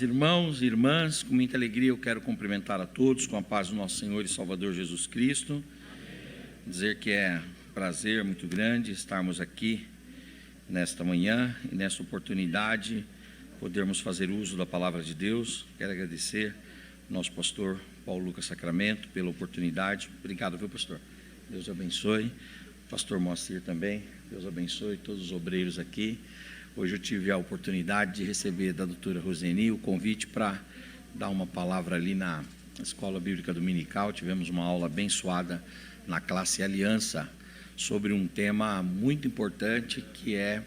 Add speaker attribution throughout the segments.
Speaker 1: Irmãos e irmãs, com muita alegria eu quero cumprimentar a todos com a paz do nosso Senhor e Salvador Jesus Cristo. Dizer que é um prazer muito grande estarmos aqui nesta manhã e nesta oportunidade podermos fazer uso da palavra de Deus. Quero agradecer ao nosso pastor Paulo Lucas Sacramento pela oportunidade. Obrigado, viu, pastor? Deus abençoe. Pastor Moacir também, Deus abençoe todos os obreiros aqui. Hoje eu tive a oportunidade de receber da doutora Roseni o convite para dar uma palavra ali na Escola Bíblica Dominical. Tivemos uma aula abençoada na classe Aliança sobre um tema muito importante, que é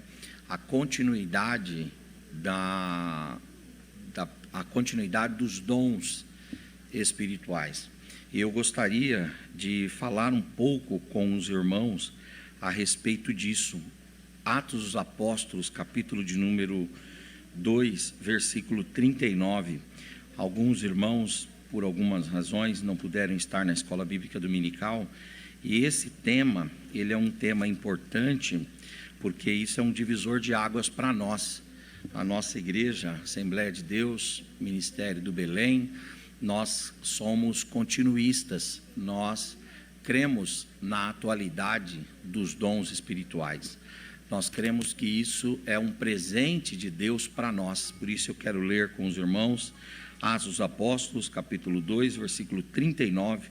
Speaker 1: a continuidade a continuidade dos dons espirituais. E eu gostaria de falar um pouco com os irmãos a respeito disso. Atos dos Apóstolos, capítulo de número 2, versículo 39. Alguns irmãos, por algumas razões, não puderam estar na Escola Bíblica Dominical, e esse tema, ele é um tema importante, porque isso é um divisor de águas para nós. A nossa igreja, Assembleia de Deus, Ministério do Belém, nós somos continuistas, nós cremos na atualidade dos dons espirituais. Nós cremos que isso é um presente de Deus para nós. Por isso eu quero ler com os irmãos Atos dos Apóstolos, capítulo 2, versículo 39.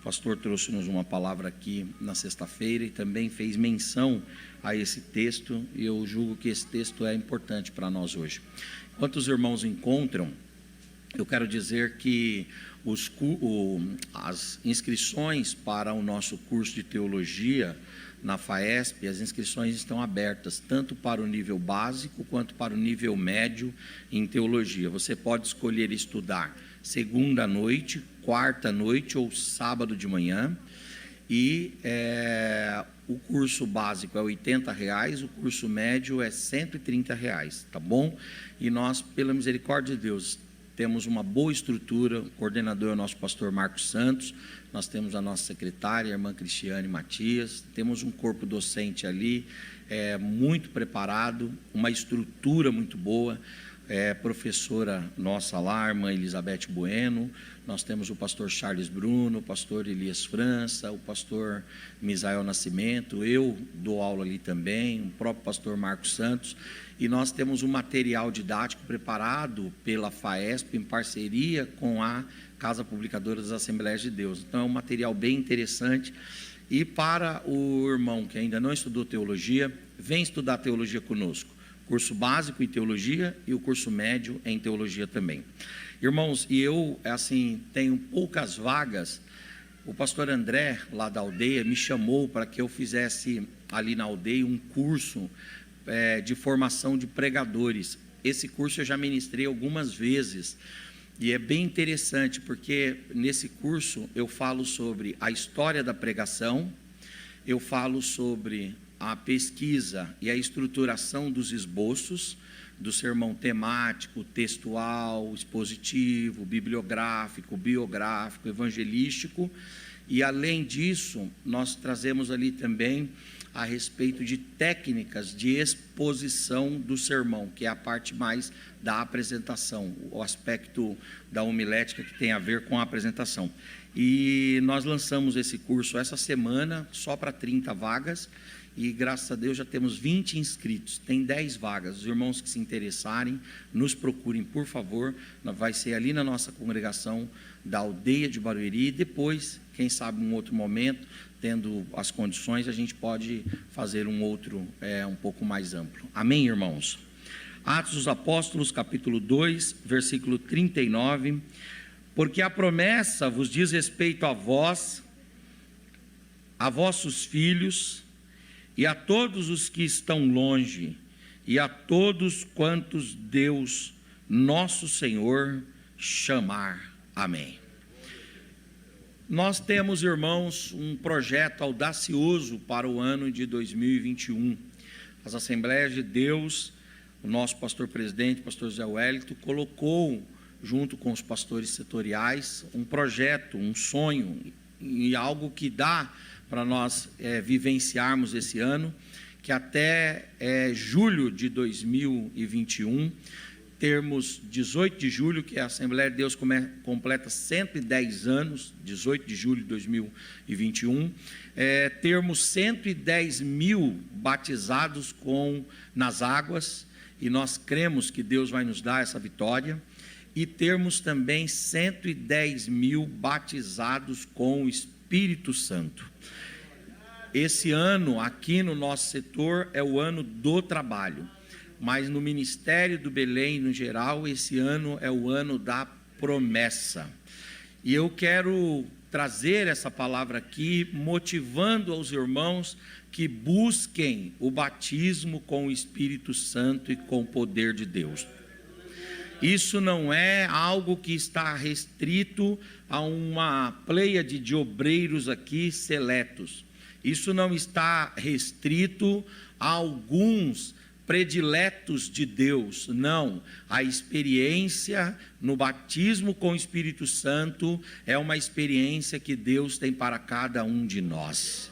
Speaker 1: O pastor trouxe-nos uma palavra aqui na sexta-feira e também fez menção a esse texto, e eu julgo que esse texto é importante para nós hoje. Enquanto os irmãos encontram, eu quero dizer que as inscrições para o nosso curso de teologia na FAESP, as inscrições estão abertas, tanto para o nível básico quanto para o nível médio em teologia. Você pode escolher estudar segunda noite, quarta noite ou sábado de manhã, e o curso básico é R$ 80, o curso médio é R$ 130, tá bom? E nós, pela misericórdia de Deus, temos uma boa estrutura. O coordenador é o nosso pastor Marcos Santos, nós temos a nossa secretária, a irmã Cristiane Matias, temos um corpo docente ali, muito preparado, uma estrutura muito boa, professora nossa lá, a irmã Elizabeth Bueno, nós temos o pastor Charles Bruno, o pastor Elias França, o pastor Misael Nascimento, eu dou aula ali também, o próprio pastor Marcos Santos, e nós temos um material didático preparado pela FAESP em parceria com a Casa Publicadora das Assembleias de Deus. Então é um material bem interessante. E para o irmão que ainda não estudou teologia, vem estudar teologia conosco. Curso básico em teologia e o curso médio em teologia também. Irmãos, e eu tenho poucas vagas. O pastor André, lá da aldeia, me chamou para que eu fizesse ali na aldeia um curso de formação de pregadores. Esse curso eu já ministrei algumas vezes e é bem interessante, porque nesse curso eu falo sobre a história da pregação, eu falo sobre a pesquisa e a estruturação dos esboços, do sermão temático, textual, expositivo, bibliográfico, biográfico, evangelístico, e além disso nós trazemos ali também a respeito de técnicas de exposição do sermão, que é a parte mais da apresentação, o aspecto da homilética que tem a ver com a apresentação. E nós lançamos esse curso essa semana, só para 30 vagas, e graças a Deus já temos 20 inscritos, tem 10 vagas. Os irmãos que se interessarem, nos procurem, por favor. Vai ser ali na nossa congregação da aldeia de Barueri, e depois, quem sabe um outro momento, tendo as condições, a gente pode fazer um outro um pouco mais amplo. Amém, irmãos? Atos dos Apóstolos, capítulo 2, versículo 39. Porque a promessa vos diz respeito a vós, a vossos filhos, e a todos os que estão longe, e a todos quantos Deus, nosso Senhor, chamar. Amém. Nós temos, irmãos, um projeto audacioso para o ano de 2021. As Assembleias de Deus, o nosso pastor presidente, pastor Zé Wellington, colocou, junto com os pastores setoriais, um projeto, um sonho, e algo que dá para nós vivenciarmos esse ano, que até julho de 2021 termos 18 de julho, que a Assembleia de Deus completa 110 anos, 18 de julho de 2021, termos 110 mil batizados nas águas, e nós cremos que Deus vai nos dar essa vitória, e termos também 110 mil batizados com o Espírito Santo. Esse ano, aqui no nosso setor, é o ano do trabalho, mas no Ministério do Belém, no geral, esse ano é o ano da promessa. E eu quero trazer essa palavra aqui, motivando aos irmãos que busquem o batismo com o Espírito Santo e com o poder de Deus. Isso não é algo que está restrito a uma pleiade de obreiros aqui seletos. Isso não está restrito a alguns prediletos de Deus, não. A experiência no batismo com o Espírito Santo é uma experiência que Deus tem para cada um de nós.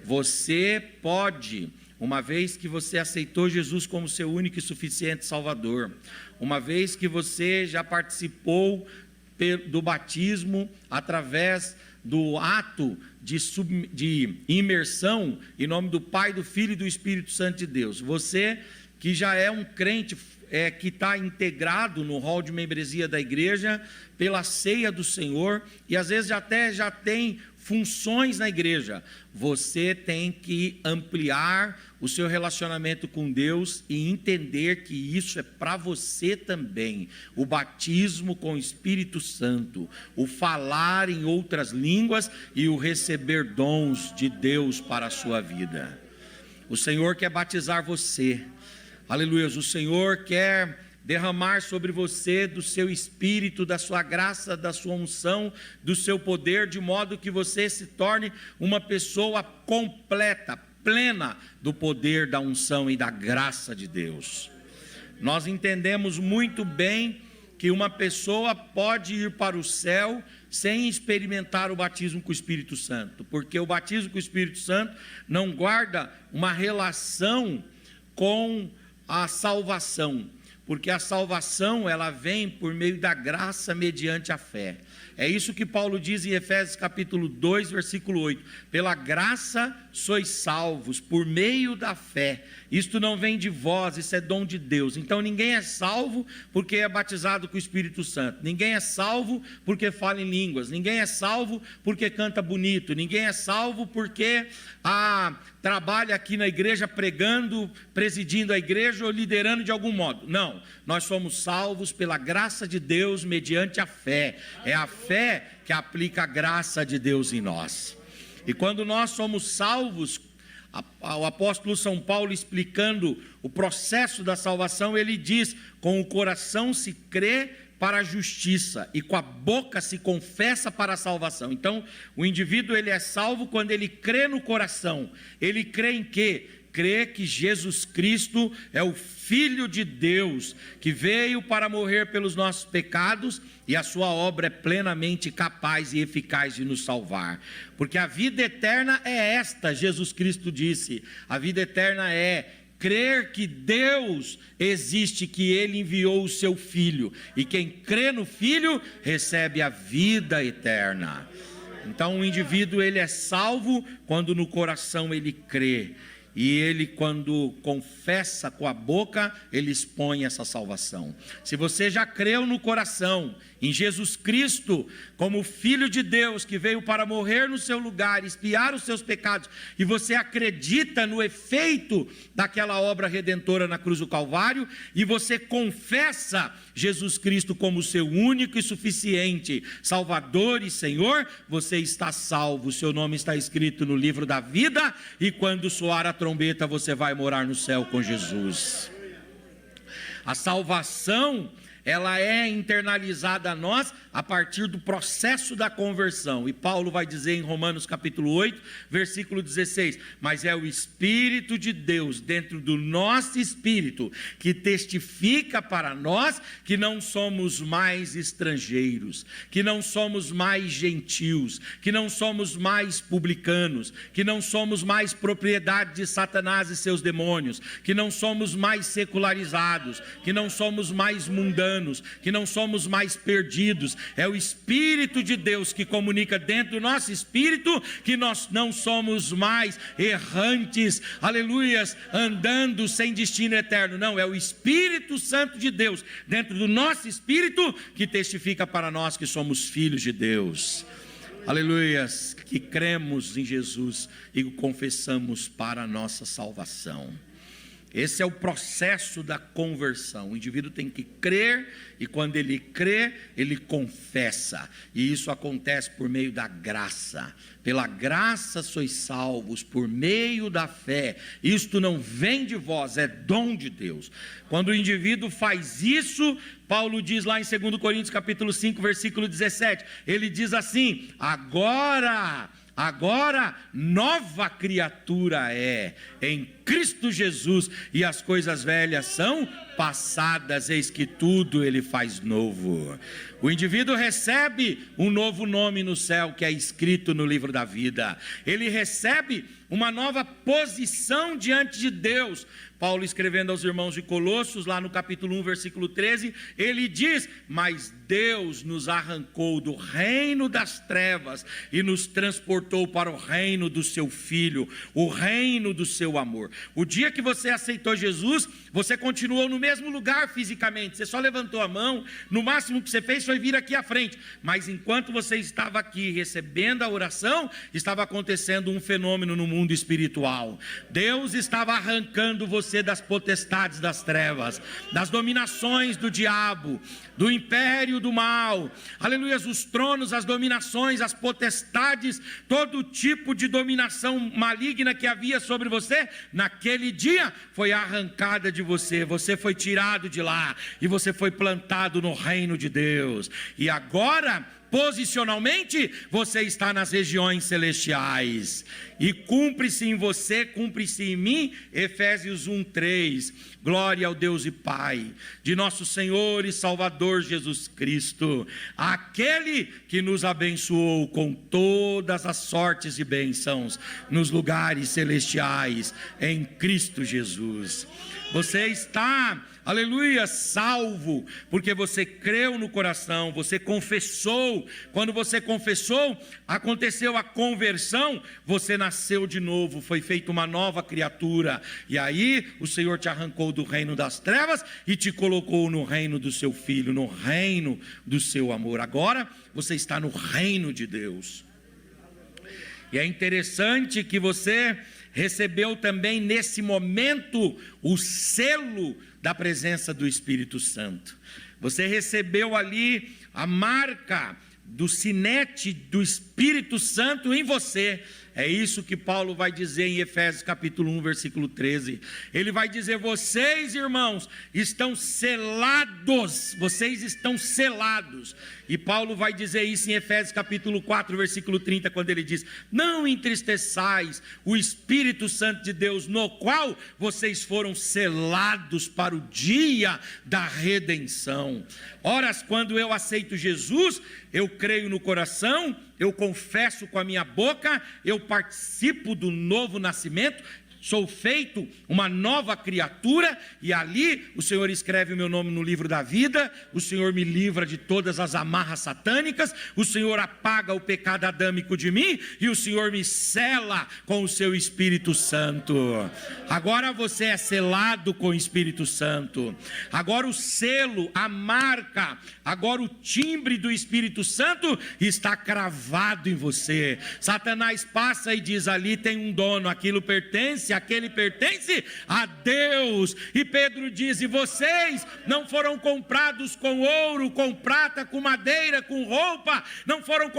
Speaker 1: Você pode, uma vez que você aceitou Jesus como seu único e suficiente Salvador, uma vez que você já participou do batismo através do ato de imersão em nome do Pai, do Filho e do Espírito Santo de Deus. Você que já é um crente, que está integrado no hall de membresia da igreja, pela ceia do Senhor, e às vezes já tem funções na igreja, você tem que ampliar o seu relacionamento com Deus e entender que isso é para você também. O batismo com o Espírito Santo, o falar em outras línguas e o receber dons de Deus para a sua vida. O Senhor quer batizar você, aleluia. O Senhor quer derramar sobre você do seu Espírito, da sua graça, da sua unção, do seu poder, de modo que você se torne uma pessoa completa, plena do poder, da unção e da graça de Deus. Nós entendemos muito bem que uma pessoa pode ir para o céu sem experimentar o batismo com o Espírito Santo, porque o batismo com o Espírito Santo não guarda uma relação com a salvação, porque a salvação ela vem por meio da graça mediante a fé. É isso que Paulo diz em Efésios capítulo 2, versículo 8. Pela graça sois salvos, por meio da fé. Isto não vem de vós, isso é dom de Deus. Então ninguém é salvo porque é batizado com o Espírito Santo. Ninguém é salvo porque fala em línguas. Ninguém é salvo porque canta bonito. Ninguém é salvo porque trabalha aqui na igreja pregando, presidindo a igreja ou liderando de algum modo. Não, nós somos salvos pela graça de Deus mediante a fé. É a fé que aplica a graça de Deus em nós. E quando nós somos salvos, o apóstolo São Paulo, explicando o processo da salvação, ele diz: com o coração se crê para a justiça e com a boca se confessa para a salvação. Então o indivíduo ele é salvo quando ele crê no coração. Ele crê em quê? Crê que Jesus Cristo é o Filho de Deus, que veio para morrer pelos nossos pecados, e a sua obra é plenamente capaz e eficaz de nos salvar. Porque a vida eterna é esta, Jesus Cristo disse, a vida eterna é crer que Deus existe, que Ele enviou o seu Filho, e quem crê no Filho recebe a vida eterna. Então o indivíduo ele é salvo quando no coração ele crê. E ele, quando confessa com a boca, ele expõe essa salvação. Se você já creu no coração em Jesus Cristo como Filho de Deus, que veio para morrer no seu lugar, expiar os seus pecados, e você acredita no efeito daquela obra redentora na cruz do Calvário, e você confessa Jesus Cristo como seu único e suficiente Salvador e Senhor, você está salvo. O seu nome está escrito no livro da vida, e quando soar a trombeta você vai morar no céu com Jesus. A salvação ela é internalizada a nós a partir do processo da conversão. E Paulo vai dizer em Romanos capítulo 8, versículo 16, mas é o Espírito de Deus dentro do nosso espírito que testifica para nós que não somos mais estrangeiros, que não somos mais gentios, que não somos mais publicanos, que não somos mais propriedade de Satanás e seus demônios, que não somos mais secularizados, que não somos mais mundanos, que não somos mais perdidos. É o Espírito de Deus que comunica dentro do nosso espírito que nós não somos mais errantes, aleluias, andando sem destino eterno. Não, é o Espírito Santo de Deus dentro do nosso espírito que testifica para nós que somos filhos de Deus. Aleluias, que cremos em Jesus e o confessamos para a nossa salvação. Esse é o processo da conversão. O indivíduo tem que crer, e quando ele crê, ele confessa. E isso acontece por meio da graça. Pela graça sois salvos, por meio da fé. Isto não vem de vós, é dom de Deus. Quando o indivíduo faz isso, Paulo diz lá em 2 Coríntios capítulo 5, versículo 17, ele diz assim: agora nova criatura é em Cristo Jesus, e as coisas velhas são passadas, eis que tudo ele faz novo. O indivíduo recebe um novo nome no céu que é escrito no livro da vida. Ele recebe uma nova posição diante de Deus. Paulo, escrevendo aos irmãos de Colossos, lá no capítulo 1, versículo 13, ele diz: mas Deus nos arrancou do reino das trevas e nos transportou para o reino do seu Filho, o reino do seu amor. O dia que você aceitou Jesus, você continuou no mesmo lugar fisicamente, você só levantou a mão, no máximo que você fez foi vir aqui à frente, mas enquanto você estava aqui recebendo a oração, estava acontecendo um fenômeno no mundo espiritual. Deus estava arrancando você das potestades das trevas, das dominações do diabo, do império do mal, aleluia, os tronos, as dominações, as potestades, todo tipo de dominação maligna que havia sobre você, naquele dia foi arrancada de você, você foi tirado de lá, e você foi plantado no reino de Deus, e agora, posicionalmente, você está nas regiões celestiais, e cumpre-se em você, cumpre-se em mim, Efésios 1:3, glória ao Deus e Pai, de nosso Senhor e Salvador Jesus Cristo, aquele que nos abençoou com todas as sortes e bênçãos, nos lugares celestiais, em Cristo Jesus. Você está, aleluia, salvo, porque você creu no coração, você confessou. Quando você confessou, aconteceu a conversão, você nasceu de novo, foi feita uma nova criatura, e aí o Senhor te arrancou do reino das trevas e te colocou no reino do seu Filho, no reino do seu amor. Agora você está no reino de Deus. E é interessante que você recebeu também nesse momento o selo da presença do Espírito Santo. Você recebeu ali a marca do sinete do Espírito Santo em você. É isso que Paulo vai dizer em Efésios capítulo 1, versículo 13. Ele vai dizer: vocês, irmãos, estão selados. Vocês estão selados. E Paulo vai dizer isso em Efésios capítulo 4, versículo 30, quando ele diz: não entristeçais o Espírito Santo de Deus, no qual vocês foram selados para o dia da redenção. Ora, quando eu aceito Jesus, eu creio no coração, eu confesso com a minha boca, eu participo do novo nascimento, sou feito uma nova criatura, e ali o Senhor escreve o meu nome no livro da vida, o Senhor me livra de todas as amarras satânicas, o Senhor apaga o pecado adâmico de mim, e o Senhor me sela com o seu Espírito Santo. Agora você é selado com o Espírito Santo, agora o selo, a marca, agora o timbre do Espírito Santo está cravado em você. Satanás passa e diz: ali tem um dono, aquilo pertence, aquele pertence a Deus. E Pedro diz: e vocês não foram comprados com ouro, com prata, com madeira, com roupa, não foram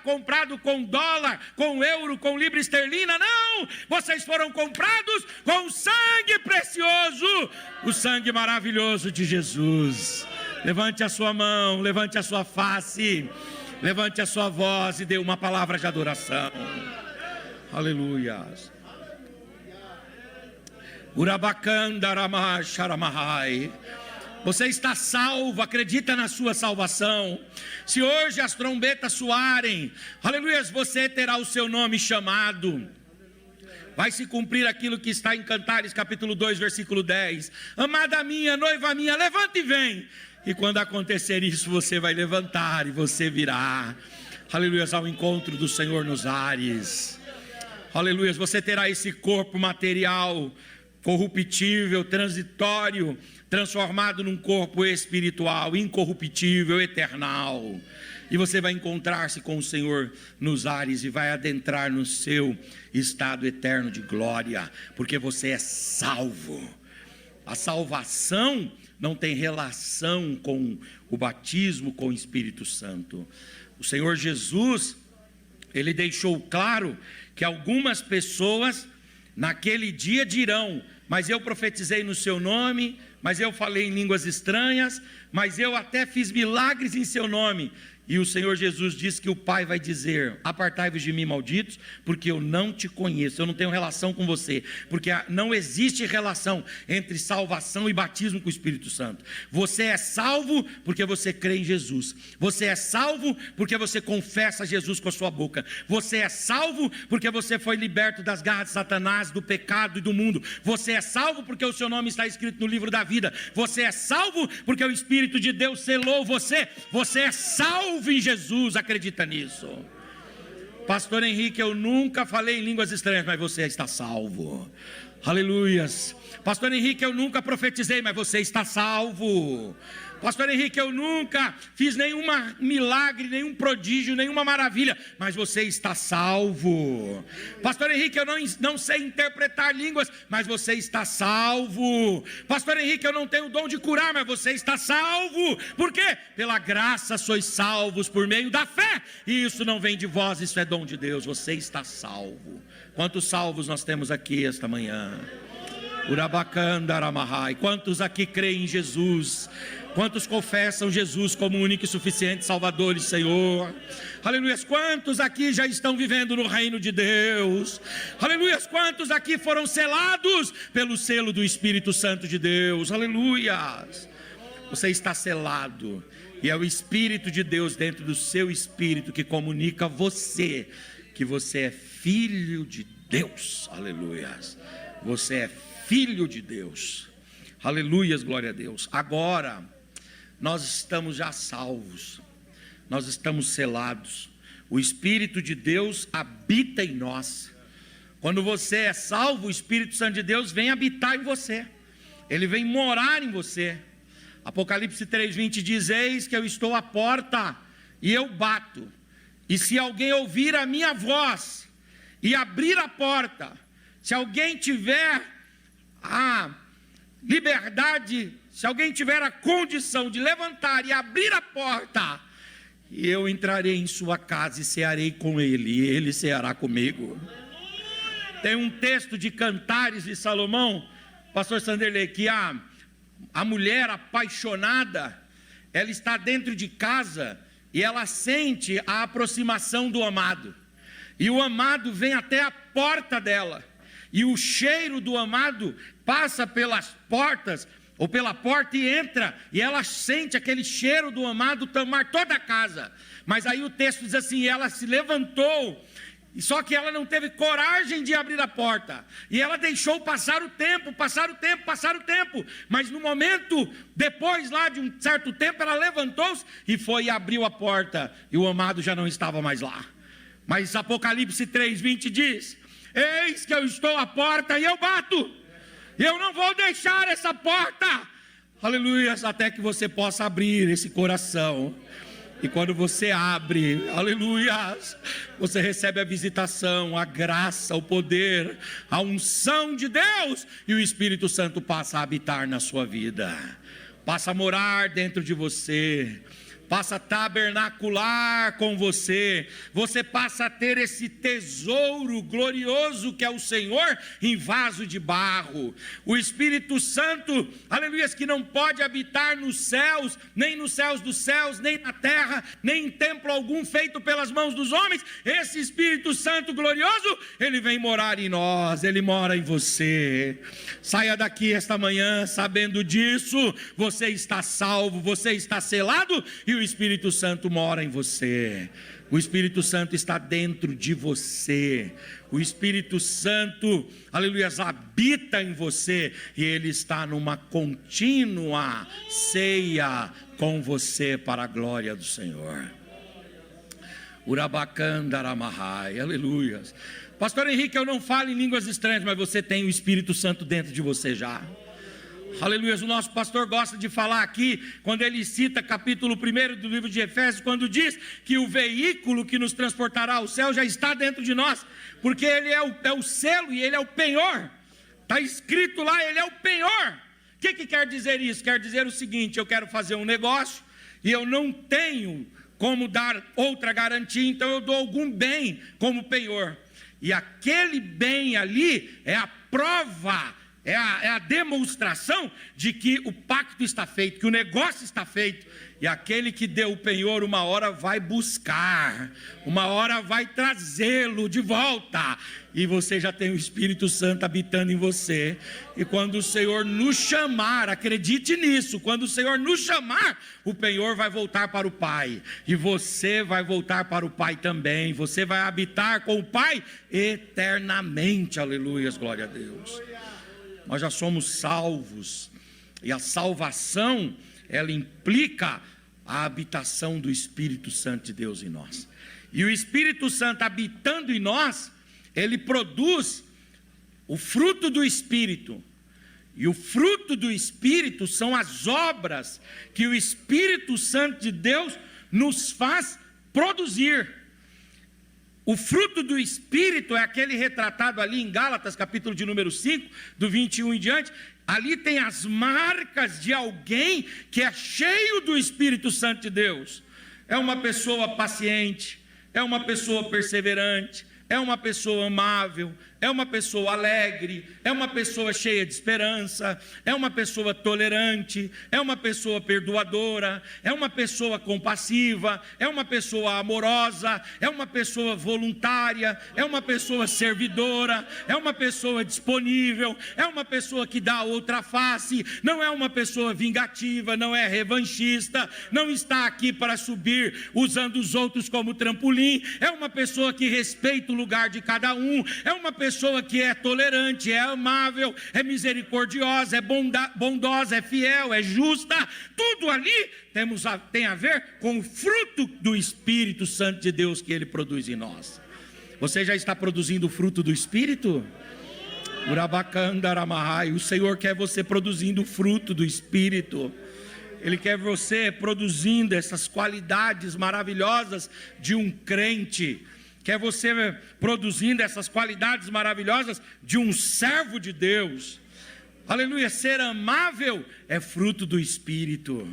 Speaker 1: comprados com dólar, com euro, com libra esterlina, não, vocês foram comprados com sangue precioso, o sangue maravilhoso de Jesus. Levante a sua mão, levante a sua face, levante a sua voz e dê uma palavra de adoração. Aleluia. Urabacandaramacharamarai. Você está salvo, acredita na sua salvação. Se hoje as trombetas soarem, aleluia, você terá o seu nome chamado. Vai se cumprir aquilo que está em Cantares capítulo 2, versículo 10. Amada minha, noiva minha, levanta e vem. E quando acontecer isso, você vai levantar e você virá, aleluia, ao encontro do Senhor nos ares. Aleluia, você terá esse corpo material, corruptível, transitório, transformado num corpo espiritual, incorruptível, eternal. E você vai encontrar-se com o Senhor nos ares e vai adentrar no seu estado eterno de glória, porque você é salvo. A salvação não tem relação com o batismo com o Espírito Santo. O Senhor Jesus, Ele deixou claro que algumas pessoas naquele dia dirão: mas eu profetizei no seu nome, mas eu falei em línguas estranhas, mas eu até fiz milagres em seu nome. E o Senhor Jesus disse que o Pai vai dizer: apartai-vos de mim, malditos, porque eu não te conheço, eu não tenho relação com você, porque não existe relação entre salvação e batismo com o Espírito Santo. Você é salvo porque você crê em Jesus, você é salvo porque você confessa Jesus com a sua boca, você é salvo porque você foi liberto das garras de Satanás, do pecado e do mundo, você é salvo porque o seu nome está escrito no livro da vida, você é salvo porque o Espírito de Deus selou você, você é salvo em Jesus, acredita nisso. Pastor Henrique, eu nunca falei em línguas estranhas, mas você está salvo. Aleluias. Pastor Henrique, eu nunca profetizei, mas você está salvo. Pastor Henrique, eu nunca fiz nenhum milagre, nenhum prodígio, nenhuma maravilha, mas você está salvo. Pastor Henrique, eu não sei interpretar línguas, mas você está salvo. Pastor Henrique, eu não tenho o dom de curar, mas você está salvo. Por quê? Pela graça sois salvos por meio da fé, e isso não vem de vós, isso é dom de Deus. Você está salvo. Quantos salvos nós temos aqui esta manhã? Urabacandaramahai. Quantos aqui creem em Jesus? Quantos confessam Jesus como único e suficiente Salvador e Senhor? Aleluia. Quantos aqui já estão vivendo no reino de Deus? Aleluia. Quantos aqui foram selados pelo selo do Espírito Santo de Deus? Aleluia. Você está selado, e é o Espírito de Deus dentro do seu espírito que comunica a você que você é filho de Deus. Aleluia. Você é filho de Deus. Aleluias, glória a Deus. Agora nós estamos já salvos, nós estamos selados, o Espírito de Deus habita em nós. Quando você é salvo, o Espírito Santo de Deus vem habitar em você, ele vem morar em você. Apocalipse 3:20 diz: eis que eu estou à porta e eu bato, e se alguém ouvir a minha voz e abrir a porta, se alguém tiver a liberdade, se alguém tiver a condição de levantar e abrir a porta, eu entrarei em sua casa e cearei com ele, e ele ceará comigo. Tem um texto de Cantares de Salomão, pastor Sanderley, que a mulher apaixonada, ela está dentro de casa e ela sente a aproximação do amado, e o amado vem até a porta dela, e o cheiro do amado passa pelas portas, ou pela porta, e entra, e ela sente aquele cheiro do amado tomar toda a casa. Mas aí o texto diz assim: ela se levantou, só que ela não teve coragem de abrir a porta, e ela deixou passar o tempo, mas no momento, depois lá de um certo tempo, ela levantou-se e foi e abriu a porta, e o amado já não estava mais lá. Mas Apocalipse 3:20 diz: eis que eu estou à porta e eu bato, e eu não vou deixar essa porta, aleluia, até que você possa abrir esse coração. E quando você abre, aleluia, você recebe a visitação, a graça, o poder, a unção de Deus, e o Espírito Santo passa a habitar na sua vida, passa a morar dentro de você. passa a tabernacular com você, você passa a ter esse tesouro glorioso que é o Senhor em vaso de barro. O Espírito Santo, aleluia, que não pode habitar nos céus, nem nos céus dos céus, nem na terra, nem em templo algum feito pelas mãos dos homens. Esse Espírito Santo glorioso, ele vem morar em nós, ele mora em você. Saia daqui esta manhã sabendo disso. Você está salvo, você está selado e o Espírito Santo mora em você. O Espírito Santo está dentro de você. O Espírito Santo, aleluia, habita em você e ele está numa contínua ceia com você para a glória do Senhor. Urabacandaramahai, aleluia. Pastor Henrique, eu não falo em línguas estranhas, mas você tem o Espírito Santo dentro de você já. Aleluia, o nosso pastor gosta de falar aqui, quando ele cita capítulo 1 do livro de Efésios, quando diz que o veículo que nos transportará ao céu já está dentro de nós, porque ele é o selo e ele é o penhor, está escrito lá, ele é o penhor. O que quer dizer isso? Quer dizer o seguinte: eu quero fazer um negócio e eu não tenho como dar outra garantia, então eu dou algum bem como penhor, e aquele bem ali é a prova, é a demonstração de que o pacto está feito, que o negócio está feito. E aquele que deu o penhor, uma hora vai buscar, uma hora vai trazê-lo de volta. E você já tem o Espírito Santo habitando em você. E quando o Senhor nos chamar, acredite nisso, quando o Senhor nos chamar, o penhor vai voltar para o Pai. E você vai voltar para o Pai também. Você vai habitar com o Pai eternamente. Aleluia, glória a Deus. Nós já somos salvos, e a salvação, ela implica a habitação do Espírito Santo de Deus em nós. E o Espírito Santo habitando em nós, ele produz o fruto do Espírito. E o fruto do Espírito são as obras que o Espírito Santo de Deus nos faz produzir. O fruto do Espírito é aquele retratado ali em Gálatas, capítulo de número 5, do 21 em diante. Ali tem as marcas de alguém que é cheio do Espírito Santo de Deus. É uma pessoa paciente, é uma pessoa perseverante, é uma pessoa amável, é uma pessoa alegre, é uma pessoa cheia de esperança, é uma pessoa tolerante, é uma pessoa perdoadora, é uma pessoa compassiva, é uma pessoa amorosa, é uma pessoa voluntária, é uma pessoa servidora, é uma pessoa disponível, é uma pessoa que dá outra face, não é uma pessoa vingativa, não é revanchista, não está aqui para subir usando os outros como trampolim, é uma pessoa que respeita o lugar de cada um, é uma pessoa que é tolerante, é amável, é misericordiosa, é bondosa, é fiel, é justa. Tudo ali tem a ver com o fruto do Espírito Santo de Deus que ele produz em nós. Você já está produzindo o fruto do Espírito? Urabacandaramahai. O Senhor quer você produzindo o fruto do Espírito. Ele quer você produzindo essas qualidades maravilhosas de um crente. Quer você produzindo essas qualidades maravilhosas de um servo de Deus. Aleluia, ser amável é fruto do Espírito.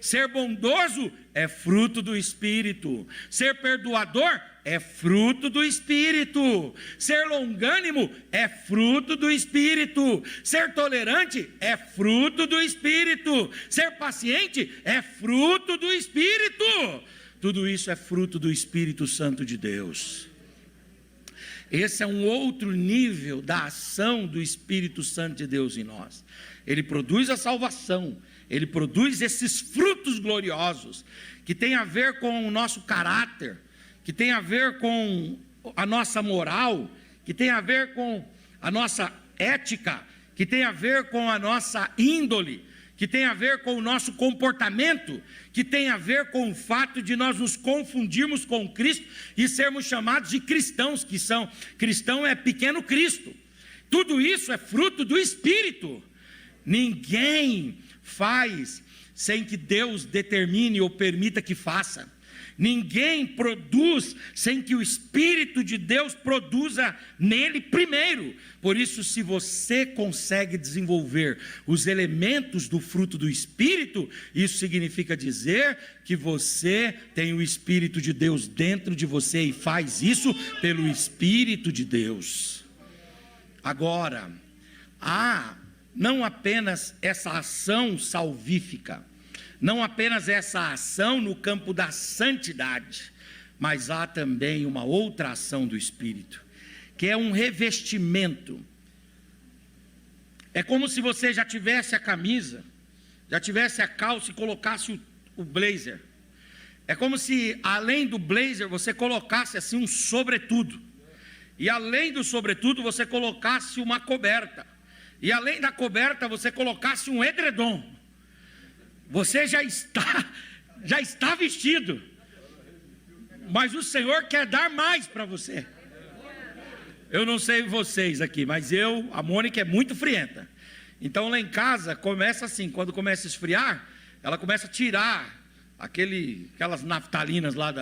Speaker 1: Ser bondoso é fruto do Espírito. Ser perdoador é fruto do Espírito. Ser longânimo é fruto do Espírito. Ser tolerante é fruto do Espírito. Ser paciente é fruto do Espírito. Tudo isso é fruto do Espírito Santo de Deus. Esse é um outro nível da ação do Espírito Santo de Deus em nós. Ele produz a salvação, ele produz esses frutos gloriosos, que tem a ver com o nosso caráter, que tem a ver com a nossa moral, que tem a ver com a nossa ética, que tem a ver com a nossa índole, que tem a ver com o nosso comportamento, que tem a ver com o fato de nós nos confundirmos com Cristo e sermos chamados de cristãos, cristão é pequeno Cristo. Tudo isso é fruto do Espírito. Ninguém faz sem que Deus determine ou permita que faça. Ninguém produz sem que o Espírito de Deus produza nele primeiro. Por isso, se você consegue desenvolver os elementos do fruto do Espírito, isso significa dizer que você tem o Espírito de Deus dentro de você e faz isso pelo Espírito de Deus. Agora, há não apenas essa ação salvífica, não apenas essa ação no campo da santidade, mas há também uma outra ação do Espírito, que é um revestimento. É como se você já tivesse a camisa, já tivesse a calça e colocasse o blazer. É como se além do blazer você colocasse assim um sobretudo, e além do sobretudo você colocasse uma coberta, e além da coberta você colocasse um edredom. Você já está vestido, mas o Senhor quer dar mais para você. Eu não sei vocês aqui, mas a Mônica é muito frienta. Então lá em casa começa assim, quando começa a esfriar, ela começa a tirar aquelas naftalinas lá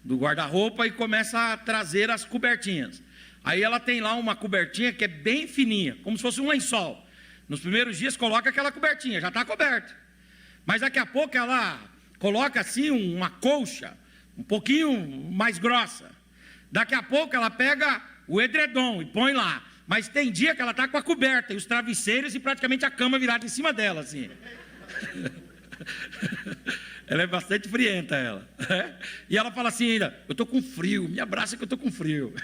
Speaker 1: do guarda-roupa e começa a trazer as cobertinhas. Aí ela tem lá uma cobertinha que é bem fininha, como se fosse um lençol. Nos primeiros dias coloca aquela cobertinha, já está coberta. Mas daqui a pouco ela coloca assim uma colcha, um pouquinho mais grossa. Daqui a pouco ela pega o edredom e põe lá. Mas tem dia que ela está com a coberta e os travesseiros e praticamente a cama virada em cima dela, assim. Ela é bastante frienta, ela. E ela fala assim ainda, eu estou com frio, me abraça que eu estou com frio.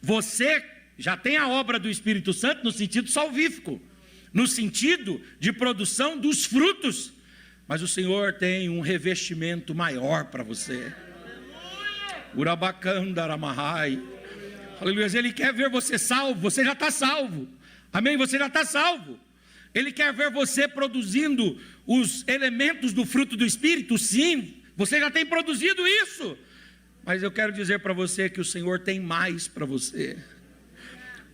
Speaker 1: Você já tem a obra do Espírito Santo no sentido salvífico, no sentido de produção dos frutos, mas o Senhor tem um revestimento maior para você. Urabacandaramahai. Aleluia. Ele quer ver você salvo, você já está salvo. Amém? Você já está salvo. Ele quer ver você produzindo os elementos do fruto do Espírito, sim, você já tem produzido isso. Mas eu quero dizer para você que o Senhor tem mais para você.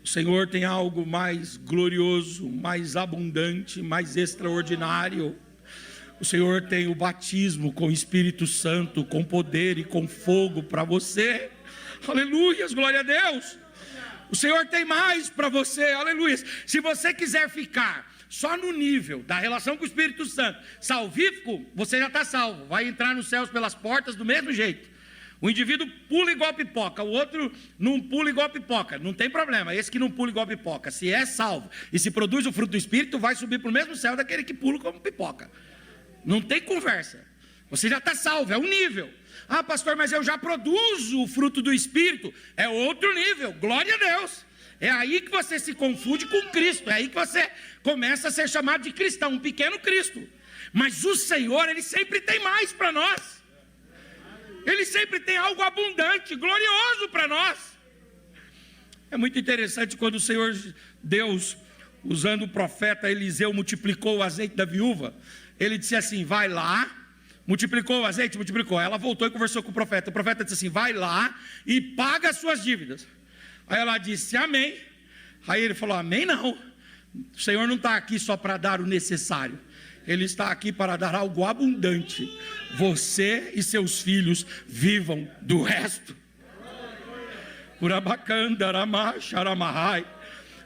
Speaker 1: O Senhor tem algo mais glorioso, mais abundante, mais extraordinário. O Senhor tem o batismo com o Espírito Santo, com poder e com fogo para você. Aleluias, glória a Deus. O Senhor tem mais para você, aleluias. Se você quiser ficar só no nível da relação com o Espírito Santo, salvífico, você já está salvo. Vai entrar nos céus pelas portas do mesmo jeito. O indivíduo pula igual pipoca, o outro não pula igual pipoca, não tem problema. Esse que não pula igual pipoca, se é salvo e se produz o fruto do Espírito, vai subir para o mesmo céu daquele que pula como pipoca. Não tem conversa. Você já está salvo, é um nível. Ah, pastor, mas eu já produzo o fruto do Espírito. É outro nível, glória a Deus. É aí que você se confunde com Cristo. É aí que você começa a ser chamado de cristão, um pequeno Cristo. Mas o Senhor, Ele sempre tem mais para nós. Ele sempre tem algo abundante, glorioso para nós. É muito interessante quando o Senhor Deus, usando o profeta Eliseu, multiplicou o azeite da viúva. Ele disse assim, vai lá, multiplicou o azeite, multiplicou. Ela voltou e conversou com o profeta. O profeta disse assim, vai lá e paga as suas dívidas. Aí ela disse, amém. Aí ele falou, amém não. O Senhor não está aqui só para dar o necessário. Ele está aqui para dar algo abundante. Você e seus filhos vivam do resto.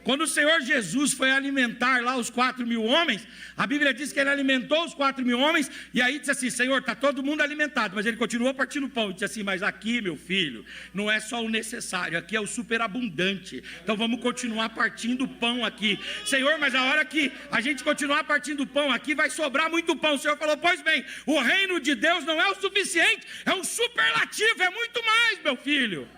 Speaker 1: Quando o Senhor Jesus foi alimentar lá os 4.000 homens, a Bíblia diz que Ele alimentou os 4.000 homens, e aí disse assim, Senhor, está todo mundo alimentado, mas Ele continuou partindo pão, e disse assim, mas aqui, meu filho, não é só o necessário, aqui é o superabundante, então vamos continuar partindo pão aqui. Senhor, mas a hora que a gente continuar partindo pão aqui, vai sobrar muito pão. O Senhor falou, pois bem, o reino de Deus não é o suficiente, é um superlativo, é muito mais, meu filho.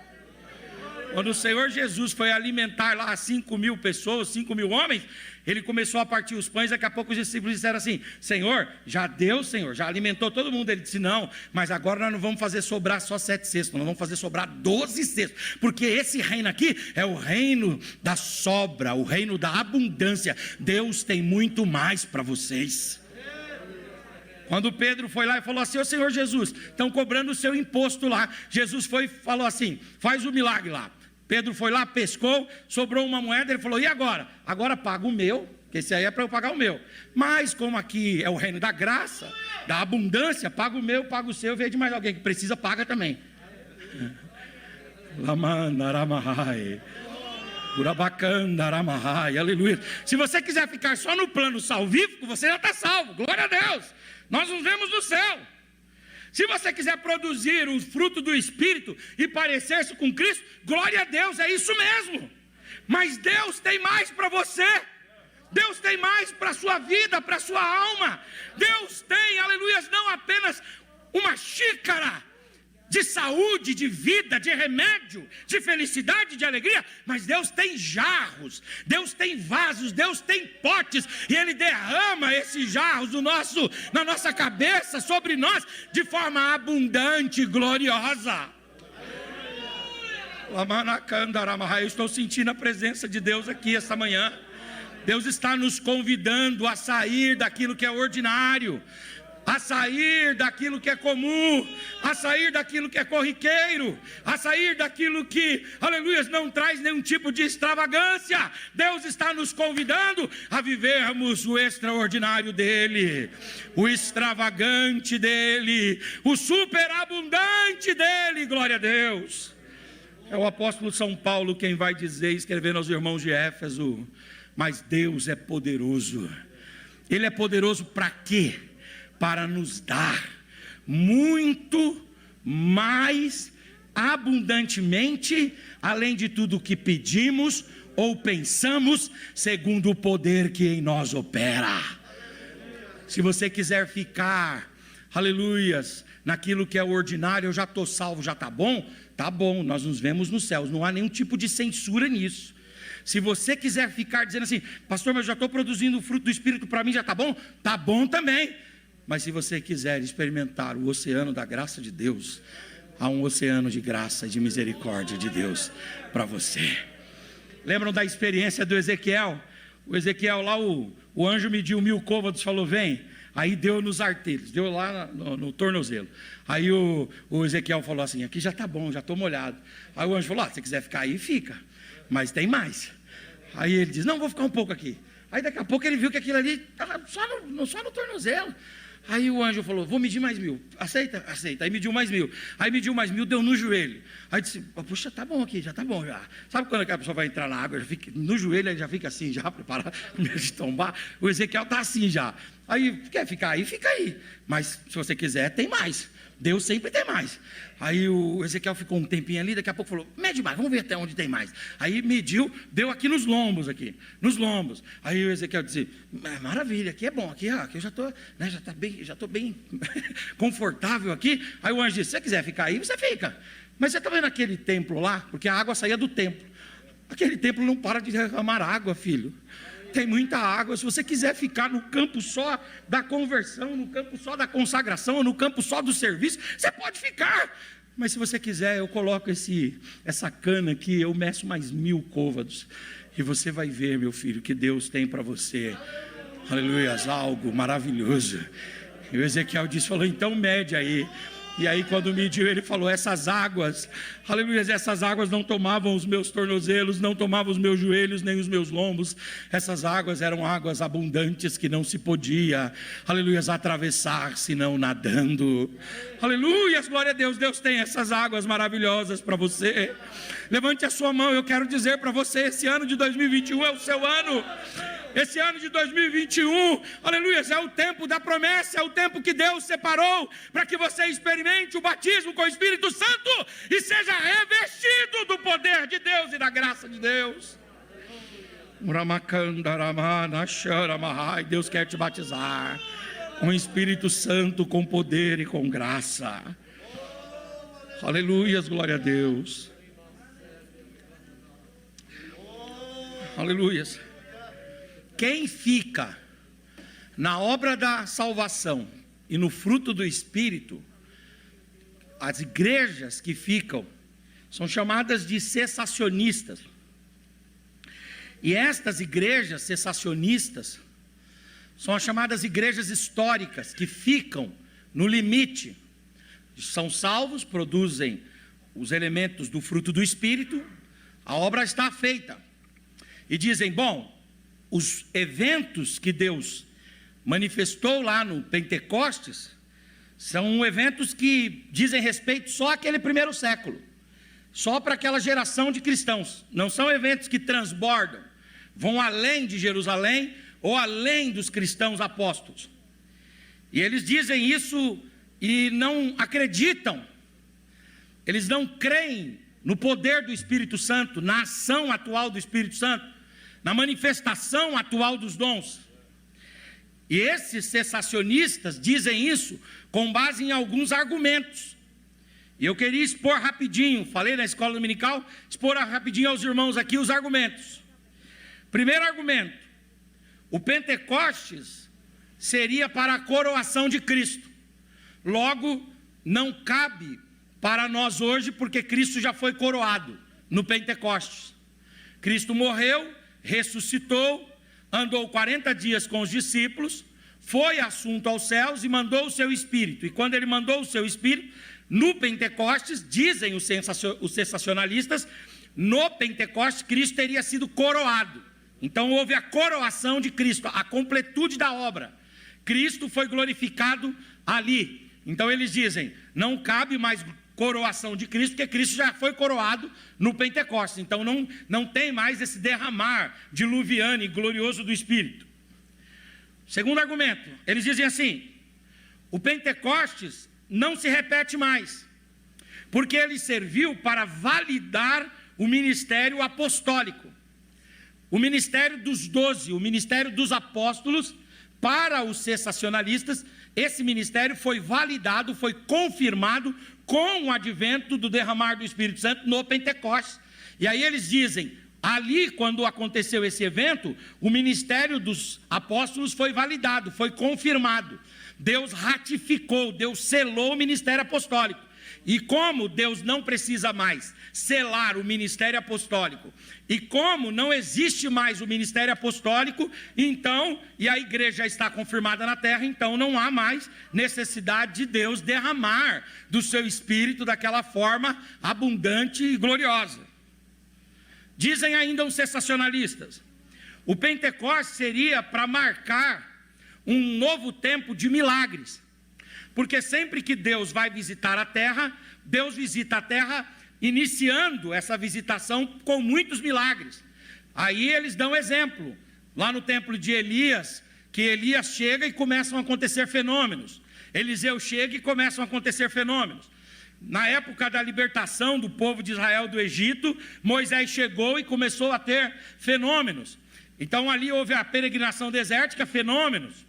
Speaker 1: Quando o Senhor Jesus foi alimentar lá 5.000 pessoas, 5.000 homens, Ele começou a partir os pães. Daqui a pouco os discípulos disseram assim, Senhor, já deu, Senhor, já alimentou todo mundo. Ele disse, não, mas agora nós não vamos fazer sobrar só 7 cestos, nós vamos fazer sobrar 12 cestos, porque esse reino aqui é o reino da sobra, o reino da abundância. Deus tem muito mais para vocês. Quando Pedro foi lá e falou assim, ô Senhor Jesus, estão cobrando o seu imposto lá. Jesus foi e falou assim, faz o milagre lá. Pedro foi lá, pescou, sobrou uma moeda, ele falou, e agora? Agora paga o meu,
Speaker 2: porque esse aí é para eu pagar o meu. Mas como aqui é o reino da graça, da abundância, paga o meu, paga o seu, vê de mais alguém que precisa, paga também. Lamandaramahai, Urabacandaramahai, aleluia. Se você quiser ficar só no plano salvífico, você já está salvo, glória a Deus. Nós nos vemos no céu. Se você quiser produzir o fruto do Espírito e parecer-se com Cristo, glória a Deus, é isso mesmo. Mas Deus tem mais para você. Deus tem mais para a sua vida, para a sua alma. Deus tem, aleluia, não apenas uma xícara de saúde, de vida, de remédio, de felicidade, de alegria, mas Deus tem jarros, Deus tem vasos, Deus tem potes, e Ele derrama esses jarros na nossa cabeça, sobre nós, de forma abundante e gloriosa. Eu estou sentindo a presença de Deus aqui esta manhã. Deus está nos convidando a sair daquilo que é ordinário, a sair daquilo que é comum, a sair daquilo que é corriqueiro, a sair daquilo que, aleluia, não traz nenhum tipo de extravagância. Deus está nos convidando a vivermos o extraordinário dEle, o extravagante dEle, o superabundante dEle, glória a Deus. É o apóstolo São Paulo quem vai dizer, escrevendo aos irmãos de Éfeso: mas Deus é poderoso. Ele é poderoso para quê? Para nos dar muito mais abundantemente, além de tudo que pedimos ou pensamos, segundo o poder que em nós opera. Se você quiser ficar, aleluias, naquilo que é ordinário, eu já estou salvo, já está bom, nós nos vemos nos céus, não há nenhum tipo de censura nisso. Se você quiser ficar dizendo assim: pastor, mas eu já estou produzindo o fruto do Espírito, para mim já está bom também. Mas se você quiser experimentar o oceano da graça de Deus, há um oceano de graça e de misericórdia de Deus para você. Lembram da experiência do Ezequiel? O Ezequiel lá, o anjo mediu 1000 côvados, falou: vem. Aí deu nos artelhos, deu lá no tornozelo. Aí o Ezequiel falou assim: aqui já está bom, já estou molhado. Aí o anjo falou: se você quiser ficar aí, fica, mas tem mais. Aí ele diz: não, vou ficar um pouco aqui. Aí daqui a pouco ele viu que aquilo ali estava só no tornozelo. Aí o anjo falou: vou medir mais 1000, aceita? Aí mediu mais 1000, aí mediu mais 1000, deu no joelho. Aí disse: puxa, tá bom aqui, já está bom já. Sabe quando aquela pessoa vai entrar na água, já fica, no joelho ele já fica assim, já preparado, com medo de tombar? O Ezequiel está assim já. Aí, quer ficar aí? Fica aí, mas se você quiser, tem mais. Deus sempre tem mais. Aí o Ezequiel ficou um tempinho ali, daqui a pouco falou: mede mais, vamos ver até onde tem mais. Aí mediu, deu aqui nos lombos. Aí o Ezequiel disse: maravilha, aqui é bom, aqui eu já estou, né, já estou bem confortável aqui. Aí o anjo disse: se você quiser ficar aí, você fica. Mas você está vendo aquele templo lá? Porque a água saía do templo. Aquele templo não para de derramar água, filho. Tem muita água. Se você quiser ficar no campo só da conversão, no campo só da consagração, no campo só do serviço, você pode ficar. Mas se você quiser, eu coloco essa cana aqui, eu meço mais 1000 côvados, e você vai ver, meu filho, que Deus tem para você, aleluia, algo maravilhoso. E o Ezequiel falou: então mede aí. E aí quando mediu, ele falou: essas águas, aleluia, essas águas não tomavam os meus tornozelos, não tomavam os meus joelhos, nem os meus lombos. Essas águas eram águas abundantes que não se podia, aleluia, atravessar senão nadando. Aleluia, glória a Deus. Deus tem essas águas maravilhosas para você. Levante a sua mão, eu quero dizer para você: esse ano de 2021 é o seu ano. Esse ano de 2021, aleluia, é o tempo da promessa, é o tempo que Deus separou para que você experimente o batismo com o Espírito Santo e seja revestido do poder de Deus e da graça de Deus. Deus quer te batizar com o Espírito Santo, com poder e com graça. Aleluia, glória a Deus. Aleluia. Quem fica na obra da salvação e no fruto do Espírito, as igrejas que ficam são chamadas de cessacionistas. E estas igrejas cessacionistas são as chamadas igrejas históricas, que ficam no limite. São salvos, produzem os elementos do fruto do Espírito, a obra está feita. E dizem: bom, os eventos que Deus manifestou lá no Pentecostes são eventos que dizem respeito só àquele primeiro século, só para aquela geração de cristãos. Não são eventos que transbordam, vão além de Jerusalém ou além dos cristãos apóstolos. E eles dizem isso e não acreditam, eles não creem no poder do Espírito Santo, na ação atual do Espírito Santo, na manifestação atual dos dons. E esses cessacionistas dizem isso com base em alguns argumentos. E eu queria expor rapidinho, falei na escola dominical, expor rapidinho aos irmãos aqui os argumentos. Primeiro argumento: o Pentecostes seria para a coroação de Cristo. Logo, não cabe para nós hoje, porque Cristo já foi coroado no Pentecostes. Cristo morreu, ressuscitou, andou 40 dias com os discípulos, foi assunto aos céus e mandou o seu Espírito. E quando ele mandou o seu Espírito, no Pentecostes, dizem os sensacionalistas, no Pentecostes Cristo teria sido coroado. Então houve a coroação de Cristo, a completude da obra. Cristo foi glorificado ali. Então eles dizem, não cabe mais coroação de Cristo, porque Cristo já foi coroado no Pentecostes. Então não tem mais esse derramar diluviano e glorioso do Espírito. Segundo argumento, eles dizem assim: o Pentecostes não se repete mais, porque ele serviu para validar o ministério apostólico, o ministério dos 12, o ministério dos apóstolos. Para os cessacionalistas, esse ministério foi validado, foi confirmado com o advento do derramar do Espírito Santo no Pentecostes. E aí eles dizem, ali quando aconteceu esse evento, o ministério dos apóstolos foi validado, foi confirmado. Deus ratificou, Deus selou o ministério apostólico. E como Deus não precisa mais selar o ministério apostólico, e como não existe mais o ministério apostólico, então, e a igreja está confirmada na terra, então não há mais necessidade de Deus derramar do seu Espírito daquela forma abundante e gloriosa. Dizem ainda os sensacionalistas, o Pentecostes seria para marcar um novo tempo de milagres, porque sempre que Deus vai visitar a terra, Deus visita a terra iniciando essa visitação com muitos milagres. Aí eles dão exemplo, lá no templo de Elias, que Elias chega e começam a acontecer fenômenos. Eliseu chega e começam a acontecer fenômenos. Na época da libertação do povo de Israel do Egito, Moisés chegou e começou a ter fenômenos. Então ali houve a peregrinação desértica, fenômenos.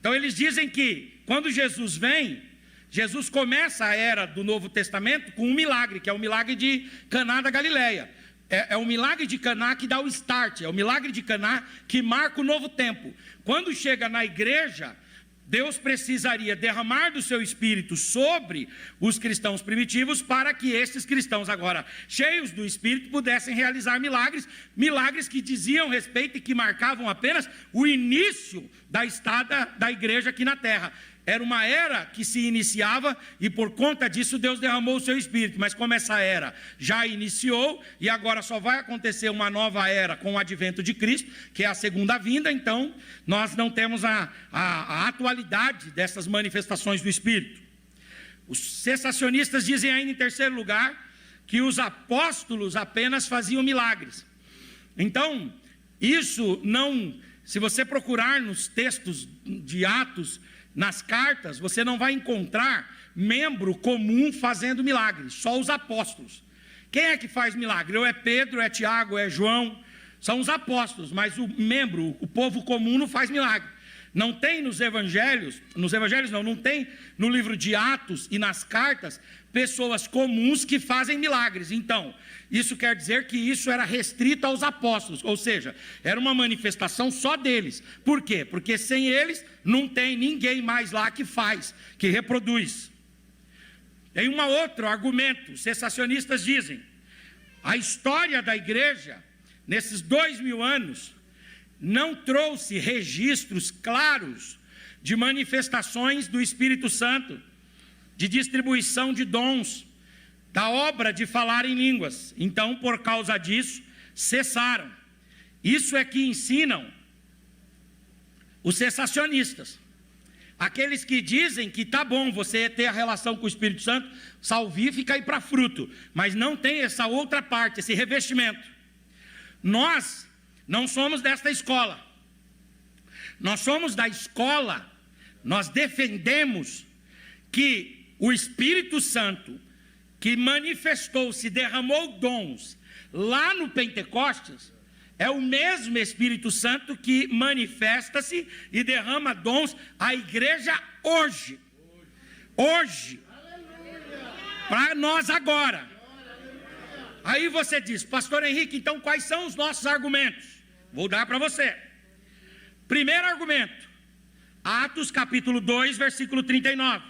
Speaker 2: Então eles dizem que quando Jesus vem, Jesus começa a era do Novo Testamento com um milagre, que é o milagre de Caná da Galileia. É o milagre de Caná que dá o start, é o milagre de Caná que marca o novo tempo. Quando chega na igreja, Deus precisaria derramar do seu Espírito sobre os cristãos primitivos para que esses cristãos agora, cheios do Espírito, pudessem realizar milagres, milagres que diziam respeito e que marcavam apenas o início da estada da igreja aqui na terra. Era uma era que se iniciava e por conta disso Deus derramou o seu Espírito. Mas como essa era já iniciou e agora só vai acontecer uma nova era com o advento de Cristo, que é a segunda vinda, então nós não temos a atualidade dessas manifestações do Espírito. Os cessacionistas dizem ainda em terceiro lugar que os apóstolos apenas faziam milagres. Então, isso não, se você procurar nos textos de Atos, nas cartas, você não vai encontrar membro comum fazendo milagres, só os apóstolos. Quem é que faz milagre? Ou é Pedro, é Tiago, é João, são os apóstolos, mas o membro, o povo comum não faz milagre. Não tem nos evangelhos não tem no livro de Atos e nas cartas, pessoas comuns que fazem milagres. Então, isso quer dizer que isso era restrito aos apóstolos, ou seja, era uma manifestação só deles. Por quê? Porque sem eles não tem ninguém mais lá que faz, que reproduz. Tem um outro argumento, os cessacionistas dizem, a história da igreja, nesses 2000 anos, não trouxe registros claros de manifestações do Espírito Santo, de distribuição de dons, da obra de falar em línguas. Então, por causa disso, cessaram. Isso é que ensinam Os cessacionistas. Aqueles que dizem que tá bom você ter a relação com o Espírito Santo, salvífica e para fruto, mas não tem essa outra parte, esse revestimento. Nós não somos desta escola. Nós somos da escola, nós defendemos que o Espírito Santo, que manifestou-se, derramou dons lá no Pentecostes, é o mesmo Espírito Santo que manifesta-se e derrama dons à igreja hoje. Hoje. Para nós agora. Aí você diz, pastor Henrique, então quais são os nossos argumentos? Vou dar para você. Primeiro argumento, Atos capítulo 2, versículo 39,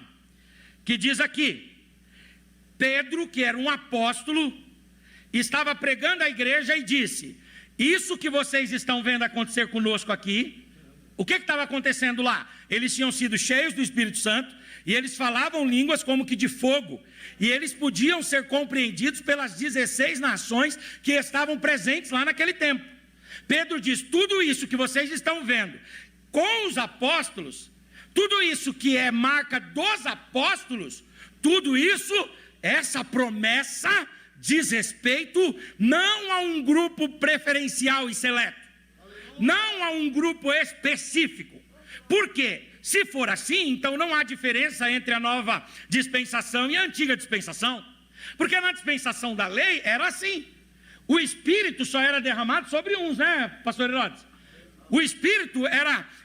Speaker 2: que diz aqui, Pedro, que era um apóstolo, estava pregando à igreja e disse, isso que vocês estão vendo acontecer conosco aqui, o que estava acontecendo lá? Eles tinham sido cheios do Espírito Santo, e eles falavam línguas como que de fogo, e eles podiam ser compreendidos pelas 16 nações que estavam presentes lá naquele tempo. Pedro diz, tudo isso que vocês estão vendo com os apóstolos, tudo isso que é marca dos apóstolos, tudo isso, essa promessa diz respeito não a um grupo preferencial e seleto, não a um grupo específico. Por quê? Se for assim, então não há diferença entre a nova dispensação e a antiga dispensação, porque na dispensação da lei era assim, o Espírito só era derramado sobre uns, né, pastor Herodes? O Espírito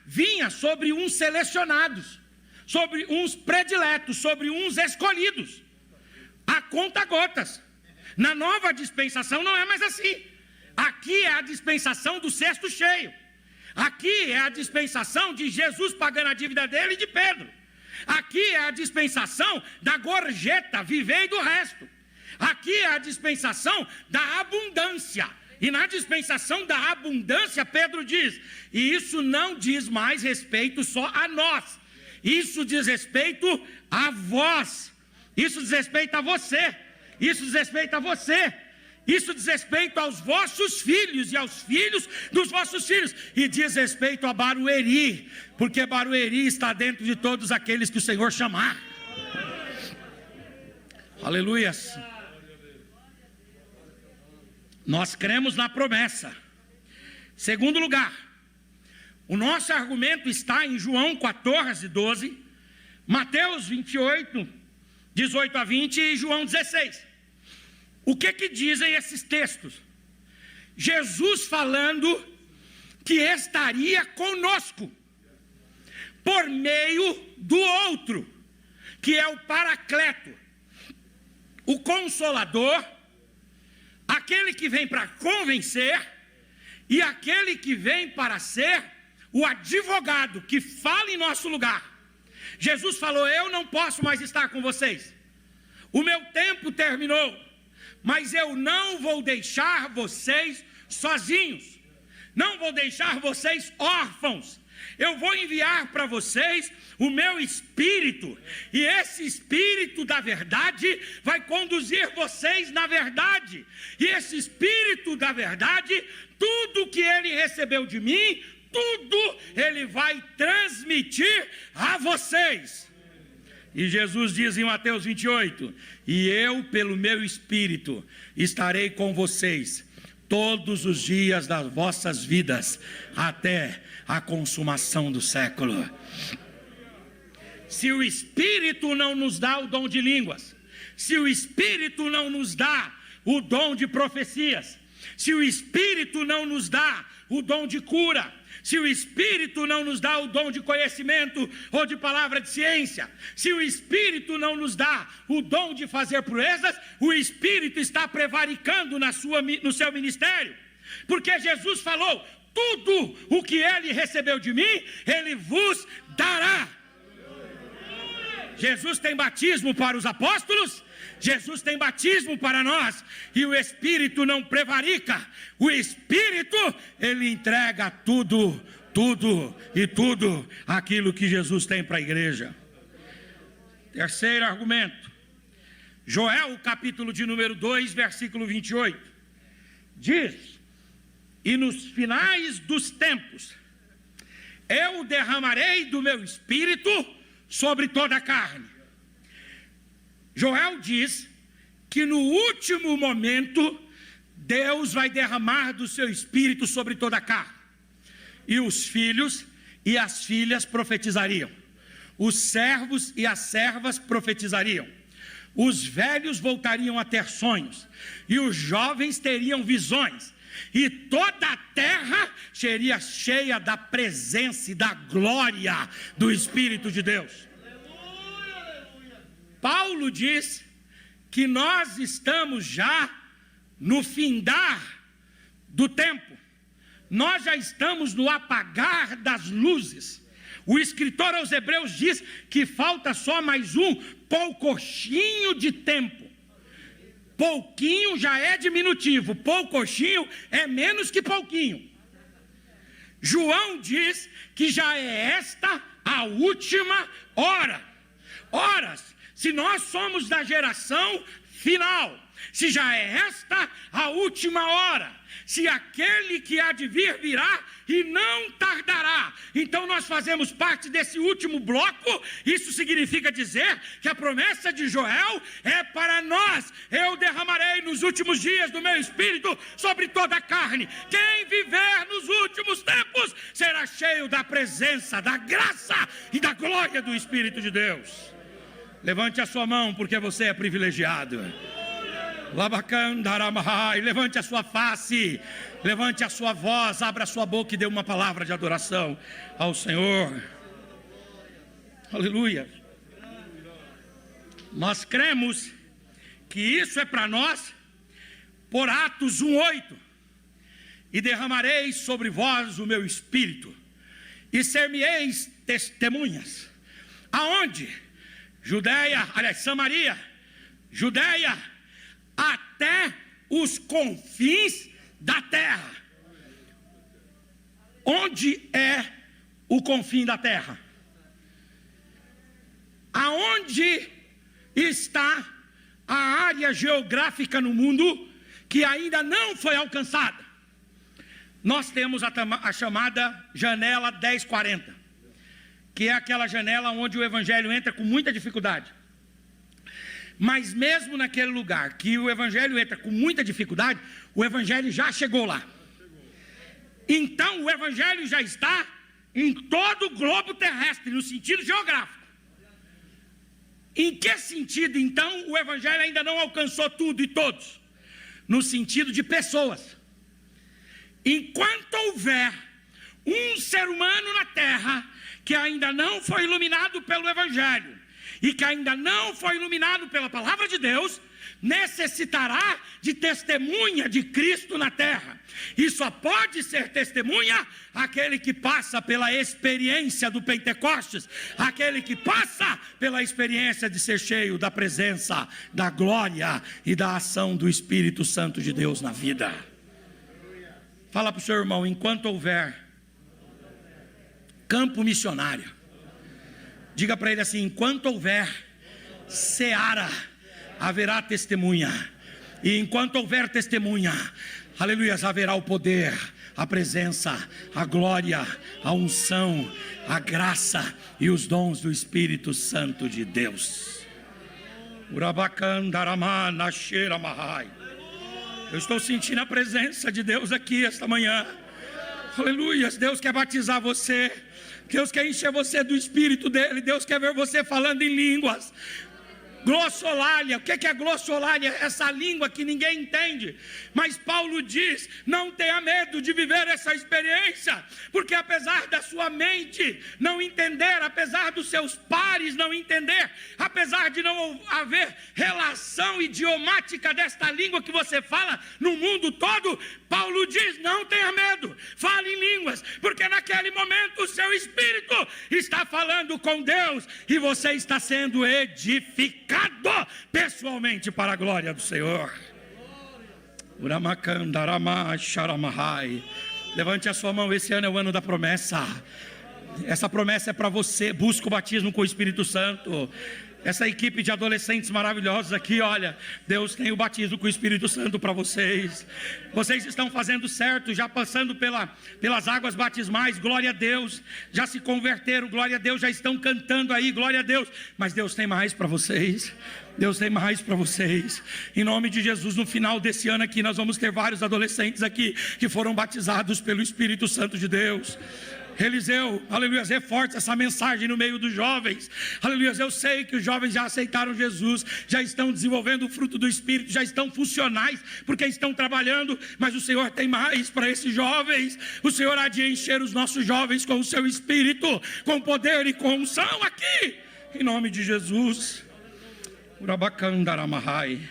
Speaker 2: vinha sobre uns selecionados, sobre uns prediletos, sobre uns escolhidos, a conta-gotas. Na nova dispensação não é mais assim. Aqui é a dispensação do cesto cheio. Aqui é a dispensação de Jesus pagando a dívida dele e de Pedro. Aqui é a dispensação da gorjeta, vivei do resto. Aqui é a dispensação da abundância. E na dispensação da abundância, Pedro diz, e isso não diz mais respeito só a nós. Isso diz respeito a vós. Isso diz respeito a você. Isso diz respeito a você. Isso diz respeito aos vossos filhos e aos filhos dos vossos filhos. E diz respeito a Barueri, porque Barueri está dentro de todos aqueles que o Senhor chamar. Aleluias. Nós cremos na promessa. Segundo lugar, o nosso argumento está em João 14, 12, Mateus 28, 18 a 20 e João 16. O que dizem esses textos? Jesus falando que estaria conosco por meio do outro, que é o Paracleto, o Consolador, aquele que vem para convencer e aquele que vem para ser o advogado que fala em nosso lugar. Jesus falou, eu não posso mais estar com vocês, o meu tempo terminou, mas eu não vou deixar vocês sozinhos, não vou deixar vocês órfãos, eu vou enviar para vocês o meu Espírito, e esse Espírito da verdade vai conduzir vocês na verdade, e esse Espírito da verdade, tudo que ele recebeu de mim, tudo ele vai transmitir a vocês. E Jesus diz em Mateus 28, e eu pelo meu Espírito estarei com vocês todos os dias das vossas vidas, até a consumação do século. Se o Espírito não nos dá o dom de línguas, se o Espírito não nos dá o dom de profecias, se o Espírito não nos dá o dom de cura, se o Espírito não nos dá o dom de conhecimento ou de palavra de ciência, se o Espírito não nos dá o dom de fazer proezas, o Espírito está prevaricando no seu ministério, porque Jesus falou, tudo o que ele recebeu de mim, ele vos dará. Jesus tem batismo para os apóstolos, Jesus tem batismo para nós, e o Espírito não prevarica, o Espírito, ele entrega tudo aquilo que Jesus tem para a igreja. Terceiro argumento, Joel, capítulo de número 2, versículo 28, diz, e nos finais dos tempos, eu derramarei do meu espírito sobre toda a carne. Joel diz que no último momento, Deus vai derramar do seu espírito sobre toda a carne. E os filhos e as filhas profetizariam. Os servos e as servas profetizariam. Os velhos voltariam a ter sonhos. E os jovens teriam visões. E toda a terra seria cheia da presença e da glória do Espírito de Deus. Paulo diz que nós estamos já no findar do tempo. Nós já estamos no apagar das luzes. O escritor aos Hebreus diz que falta só mais um poucochinho de tempo. Pouquinho já é diminutivo, poucochinho é menos que pouquinho. João diz que já é esta a última hora. Horas, se nós somos da geração final, se já é esta a última hora, se aquele que há de vir virá e não tardará, então nós fazemos parte desse último bloco. Isso significa dizer que a promessa de Joel é para nós: eu derramarei nos últimos dias do meu espírito sobre toda a carne. Quem viver nos últimos tempos será cheio da presença, da graça e da glória do Espírito de Deus. Levante a sua mão, porque você é privilegiado. Levante a sua face, levante a sua voz, abra a sua boca e dê uma palavra de adoração ao Senhor. Aleluia. Nós cremos que isso é para nós por Atos 1:8. E derramarei sobre vós o meu espírito, e ser-me-eis testemunhas. Aonde? Judeia, aliás, Samaria, Judeia, até os confins da terra. Onde é o confim da terra? Aonde está a área geográfica no mundo que ainda não foi alcançada? Nós temos a chamada janela 1040, que é aquela janela onde o evangelho entra com muita dificuldade. Mas mesmo naquele lugar que o evangelho entra com muita dificuldade, o evangelho já chegou lá. Então o evangelho já está em todo o globo terrestre, no sentido geográfico. Em que sentido então o evangelho ainda não alcançou tudo e todos? No sentido de pessoas. Enquanto houver um ser humano na terra que ainda não foi iluminado pelo evangelho, e que ainda não foi iluminado pela palavra de Deus, necessitará de testemunha de Cristo na terra. E só pode ser testemunha aquele que passa pela experiência do Pentecostes, aquele que passa pela experiência de ser cheio da presença, da glória e da ação do Espírito Santo de Deus na vida. Fala para o seu irmão: enquanto houver campo missionário, diga para ele assim: enquanto houver seara, haverá testemunha. E enquanto houver testemunha, aleluia, haverá o poder, a presença, a glória, a unção, a graça e os dons do Espírito Santo de Deus. Eu estou sentindo a presença de Deus aqui esta manhã. Aleluia. Deus quer batizar você, Deus quer encher você do Espírito dele, Deus quer ver você falando em línguas. Glossolalia, o que é glossolalia? Essa língua que ninguém entende. Mas Paulo diz: não tenha medo de viver essa experiência, porque apesar da sua mente não entender, apesar dos seus pares não entender, apesar de não haver relação idiomática desta língua que você fala no mundo todo, Paulo diz: não tenha medo, fale em línguas, porque naquele momento o seu espírito está falando com Deus e você está sendo edificado pessoalmente para a glória do Senhor. Levante a sua mão. Esse ano é o ano da promessa. Essa promessa é para você. Busca o batismo com o Espírito Santo. Essa equipe de adolescentes maravilhosos aqui, olha, Deus tem o batismo com o Espírito Santo para vocês. Vocês estão fazendo certo, já passando pelas águas batismais, glória a Deus. Já se converteram, glória a Deus, já estão cantando aí, glória a Deus. Mas Deus tem mais para vocês. Deus tem mais para vocês. Em nome de Jesus, no final desse ano aqui, nós vamos ter vários adolescentes aqui que foram batizados pelo Espírito Santo de Deus. Eliseu, aleluia, reforça essa mensagem no meio dos jovens. Aleluia, eu sei que os jovens já aceitaram Jesus, já estão desenvolvendo o fruto do Espírito, já estão funcionais, porque estão trabalhando, mas o Senhor tem mais para esses jovens. O Senhor há de encher os nossos jovens com o seu Espírito, com poder e com unção aqui, em nome de Jesus. Urabacandaramahai.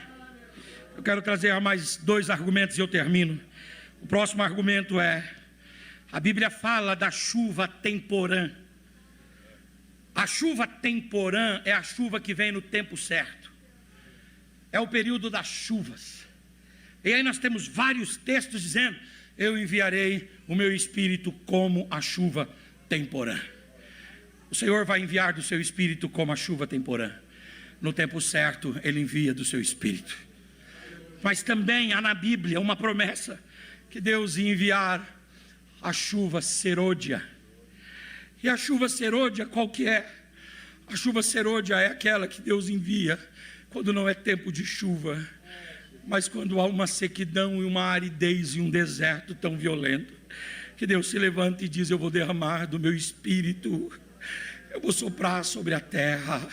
Speaker 2: Eu quero trazer mais 2 argumentos e eu termino. O próximo argumento é: a Bíblia fala da chuva temporã. A chuva temporã é a chuva que vem no tempo certo. É o período das chuvas. E aí nós temos vários textos dizendo: eu enviarei o meu Espírito como a chuva temporã. O Senhor vai enviar do seu Espírito como a chuva temporã. No tempo certo, Ele envia do seu Espírito. Mas também há na Bíblia uma promessa que Deus ia enviar a chuva serôdia. E a chuva serôdia qual que é? A chuva serôdia é aquela que Deus envia quando não é tempo de chuva, mas quando há uma sequidão e uma aridez e um deserto tão violento, que Deus se levanta e diz: eu vou derramar do meu Espírito, eu vou soprar sobre a terra,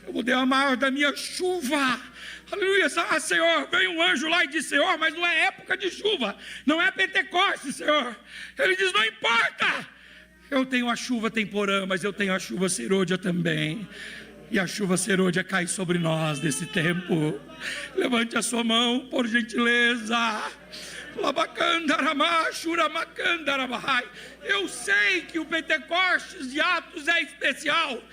Speaker 2: eu vou derramar da minha chuva. Aleluia. Ah, Senhor, veio um anjo lá e disse: Senhor, mas não é época de chuva, não é Pentecostes, Senhor. Ele diz: não importa, eu tenho a chuva temporã, mas eu tenho a chuva serôdia também. E a chuva serôdia cai sobre nós nesse tempo. Levante a sua mão, por gentileza. Eu sei que o Pentecostes de Atos é especial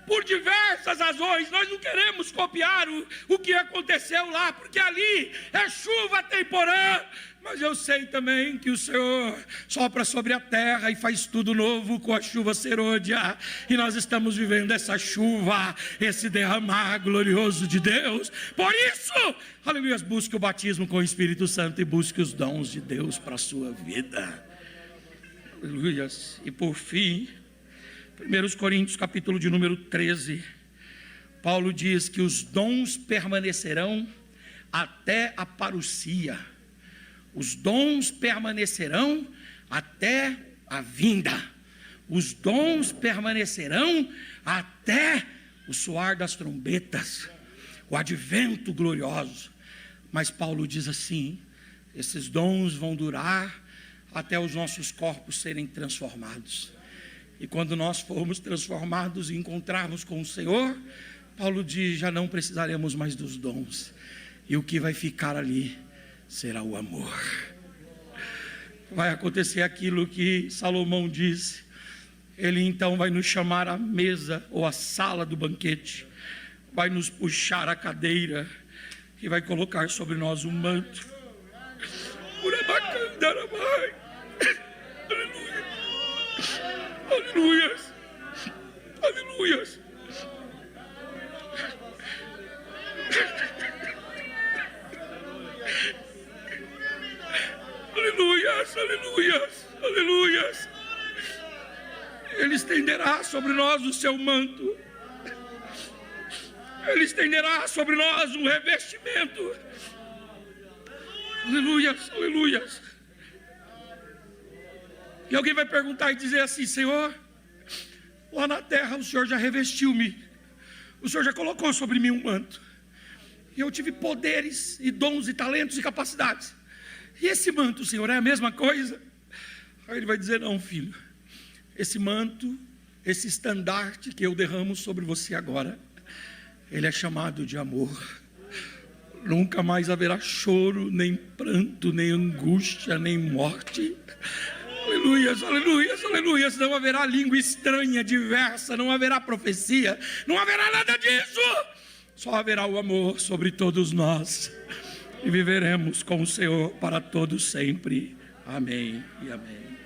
Speaker 2: por diversas razões. Nós não queremos copiar o que aconteceu lá, porque ali é chuva temporã. Mas eu sei também que o Senhor sopra sobre a terra e faz tudo novo com a chuva serôdia. E nós estamos vivendo essa chuva, esse derramar glorioso de Deus. Por isso, aleluia, busque o batismo com o Espírito Santo e busque os dons de Deus para a sua vida. Aleluia. E por fim, 1 Coríntios capítulo de número 13, Paulo diz que os dons permanecerão até a parousia. Os dons permanecerão até a vinda. Os dons permanecerão até o soar das trombetas, o advento glorioso. Mas Paulo diz assim: esses dons vão durar até os nossos corpos serem transformados. E quando nós formos transformados e encontrarmos com o Senhor, Paulo diz: já não precisaremos mais dos dons. E o que vai ficar ali será o amor. Vai acontecer aquilo que Salomão disse. Ele então vai nos chamar à mesa ou à sala do banquete, vai nos puxar a cadeira e vai colocar sobre nós um manto. Aleluia. Aleluia. Aleluias, aleluias, aleluias. Ele estenderá sobre nós o seu manto. Ele estenderá sobre nós um revestimento. Aleluias, aleluias. E alguém vai perguntar e dizer assim: Senhor, lá na terra o Senhor já revestiu-me, o Senhor já colocou sobre mim um manto, e eu tive poderes e dons e talentos e capacidades. E esse manto, Senhor, é a mesma coisa? Aí ele vai dizer: não, filho, esse manto, esse estandarte que eu derramo sobre você agora, ele é chamado de amor. Nunca mais haverá choro, nem pranto, nem angústia, nem morte. Aleluias, aleluias, aleluias. Não haverá língua estranha, diversa, não haverá profecia, não haverá nada disso. Só haverá o amor sobre todos nós. E viveremos com o Senhor para todos sempre. Amém e amém.